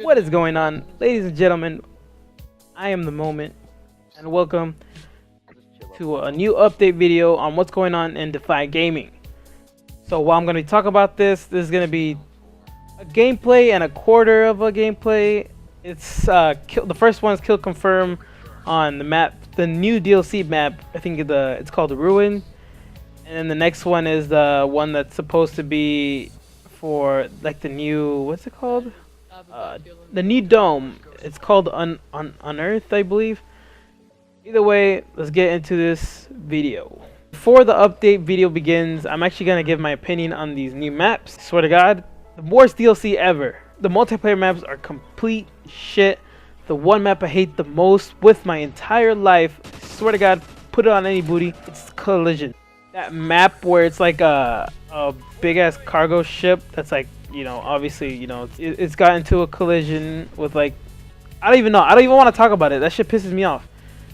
What is going on, ladies and gentlemen? I am the moment, and welcome to a new update video on what's going on in DeFy Gaming. So while I'm going to be talking about this is going to be a gameplay and a quarter of a gameplay. It's the first one is kill confirm on the map, the new DLC map. I think it's called Ruin, and then the next one is the one that's supposed to be for like the new, what's it called? The new dome. It's called Unearth, I believe. Either way, let's get into this video. Before the update video begins, I'm actually gonna give my opinion on these new maps. Swear to God, the worst DLC ever. The multiplayer maps are complete shit. The one map I hate the most with my entire life, swear to God, put it on any booty, it's Collision. That map where it's like a big ass cargo ship that's like, you know, obviously, you know, it's got into a collision with like, I don't even want to talk about it. That shit pisses me off.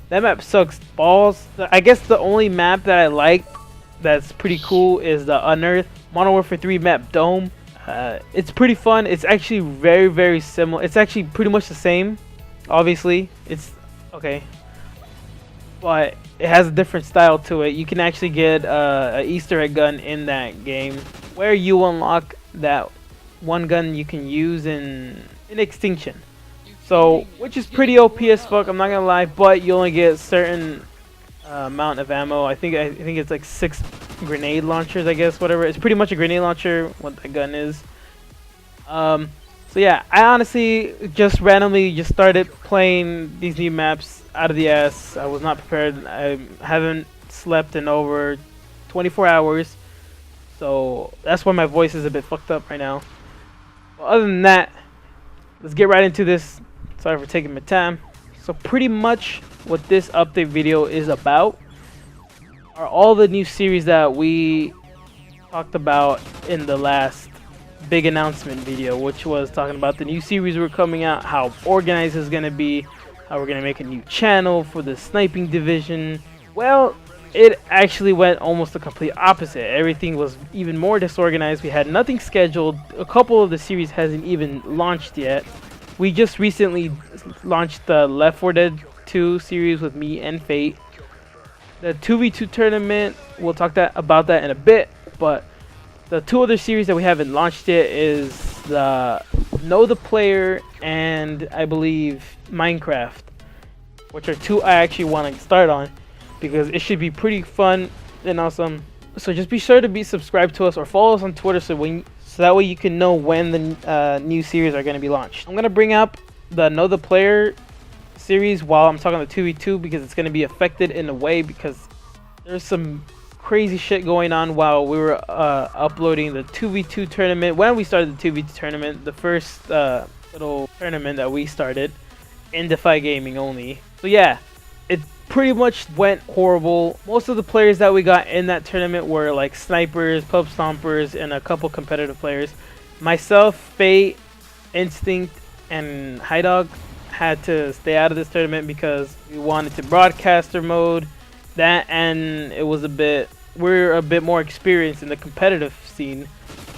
That map sucks balls. I guess the only map that I like that's pretty cool is the Unearth Modern Warfare 3 map Dome. It's pretty fun. It's actually very similar. It's actually pretty much the same. Obviously, it's okay, but it has a different style to it. You can actually get an Easter egg gun in that game where you unlock that one gun you can use in Extinction. So, which is pretty OP as fuck, I'm not gonna lie, but you only get a certain amount of ammo. I think it's like 6 grenade launchers, I guess, whatever. It's pretty much a grenade launcher, what that gun is. So yeah, I honestly just randomly just started playing these new maps out of the ass. I was not prepared. I haven't slept in over 24 hours. So that's why my voice is a bit fucked up right now. But other than that, let's get right into this. Sorry for taking my time. So pretty much what this update video is about are all the new series that we talked about in the last big announcement video, which was talking about the new series we're coming out, how organized it's gonna be, how we're gonna make a new channel for the sniping division. Well, it actually went almost the complete opposite. Everything was even more disorganized. We had nothing scheduled. A couple of the series hasn't even launched yet. We just recently launched the Left 4 Dead 2 series with me and Fate. The 2v2 tournament, we'll talk about that in a bit, but the two other series that we haven't launched yet is the Know the Player and I believe Minecraft, which are two I actually want to start on because it should be pretty fun and awesome. So just be sure to be subscribed to us or follow us on Twitter so that way you can know when the new series are going to be launched. I'm going to bring up the Know the Player series while I'm talking the 2v2 because it's going to be affected in a way because there's some crazy shit going on while we were uploading the 2v2 tournament. When we started the 2v2 tournament, the first little tournament that we started in DeFy Gaming only. So yeah, it pretty much went horrible. Most of the players that we got in that tournament were like snipers, pub stompers, and a couple competitive players. Myself, Fate, Instinct, and High Dog had to stay out of this tournament because we wanted to broadcaster mode. That, and it was we're a bit more experienced in the competitive scene,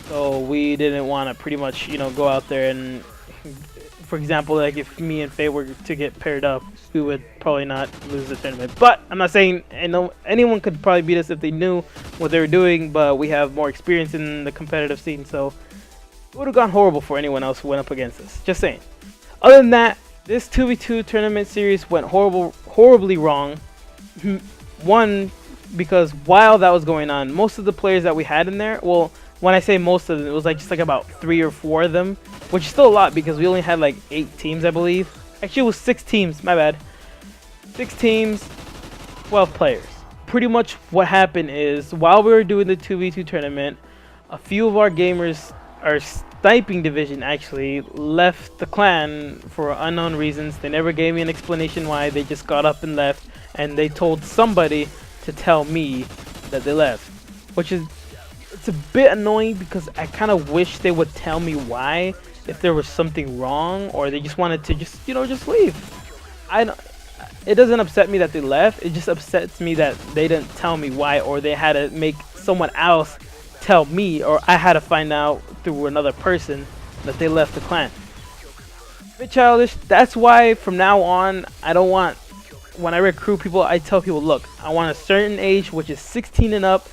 so we didn't want to pretty much, you know, go out there and, for example, like if me and Faye were to get paired up, we would probably not lose the tournament. But I'm not saying anyone could probably beat us if they knew what they were doing, but we have more experience in the competitive scene, so it would have gone horrible for anyone else who went up against us. Just saying. Other than that, this 2v2 tournament series went horribly wrong. One, because while that was going on, most of the players that we had in there, well, when I say most of them, it was like just like about 3 or 4 of them, which is still a lot because we only had like 8 teams, I believe. Actually, it was 6 teams, my bad. 6 teams, 12 players. Pretty much what happened is, while we were doing the 2v2 tournament, a few of our gamers, our sniping division actually, left the clan for unknown reasons. They never gave me an explanation why. They just got up and left, and they told somebody to tell me that they left, which is, it's a bit annoying because I kind of wish they would tell me why, if there was something wrong or they just wanted to just, you know, just leave. It doesn't upset me that they left, it just upsets me that they didn't tell me why, or they had to make someone else tell me, or I had to find out through another person that they left the clan. bit childish. That's why from now on, I don't want, when I recruit people, I tell people, look, I want a certain age, which is 16 and up.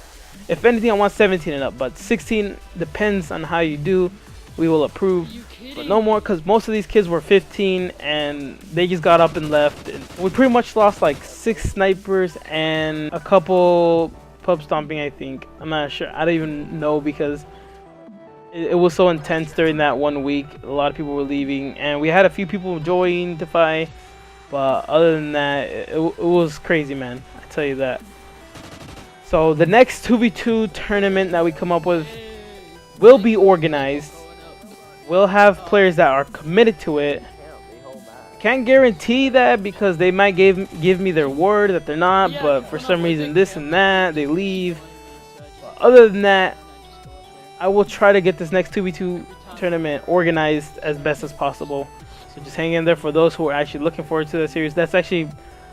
If anything, I want 17 and up, but 16 depends on how you do. We will approve, but no more, because most of these kids were 15 and they just got up and left. And we pretty much lost like 6 snipers and a couple pub stomping, I think. I'm not sure. I don't even know, because it was so intense during that 1 week. A lot of people were leaving, and we had a few people join DeFi, but other than that, it was crazy, man. I tell you that. So the next 2v2 tournament that we come up with will be organized. We'll have players that are committed to it. Can't guarantee that, because they might give me their word that they're not, but for some reason this and that, they leave. But other than that, I will try to get this next 2v2 tournament organized as best as possible. So just hang in there for those who are actually looking forward to the series. That's actually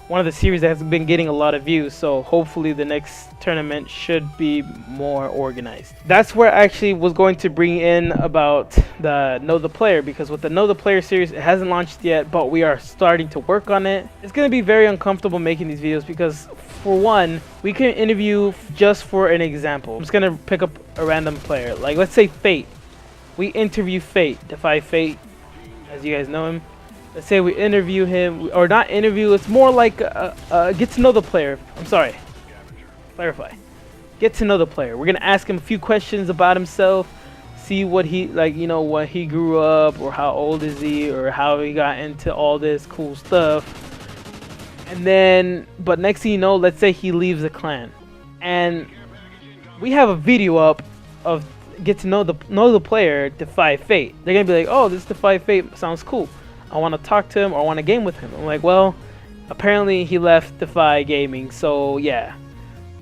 one of the series that has been getting a lot of views, so hopefully the next tournament should be more organized. That's where I actually was going to bring in about the Know the Player, because with the Know the Player series, it hasn't launched yet, but we are starting to work on it. It's going to be very uncomfortable making these videos, because for one, we can interview, just for an example, I'm just going to pick up a random player, like let's say Fate. We interview Fate, DeFy Fate, as you guys know him. Let's say we interview him, or not interview, it's more like get to know the player. I'm sorry, clarify. Get to know the player. We're gonna ask him a few questions about himself, see what he, like, you know, what he grew up, or how old is he, or how he got into all this cool stuff. And then, but next thing you know, let's say he leaves the clan, and we have a video up of get to know the player, DeFy Fate. They're gonna be like, oh, this DeFy Fate sounds cool. I want to talk to him, or I want to game with him. I'm like, well, apparently he left DeFy Gaming, so yeah.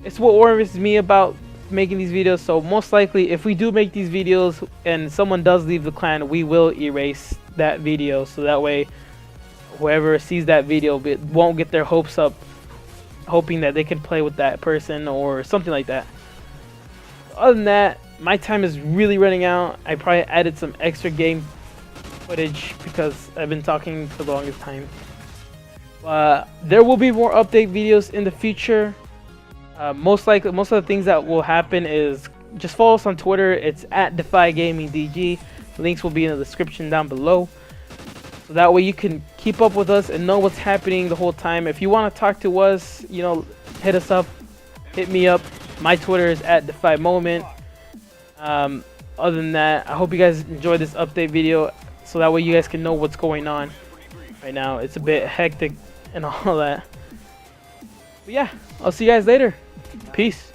It's what worries me about making these videos. So most likely, if we do make these videos and someone does leave the clan, we will erase that video, so that way whoever sees that video won't get their hopes up hoping that they can play with that person or something like that. Other than that, my time is really running out. I probably added some extra game footage because I've been talking for the longest time. There will be more update videos in the future. Most likely, most of the things that will happen is just follow us on Twitter. It's at DeFy Gaming DG. Links will be in the description down below, so that way you can keep up with us and know what's happening the whole time. If you want to talk to us, you know, hit us up, hit me up. My Twitter is at DeFy Moment. Other than that, I hope you guys enjoyed this update video, so that way you guys can know what's going on right now. It's a bit hectic and all that. But yeah, I'll see you guys later. Peace.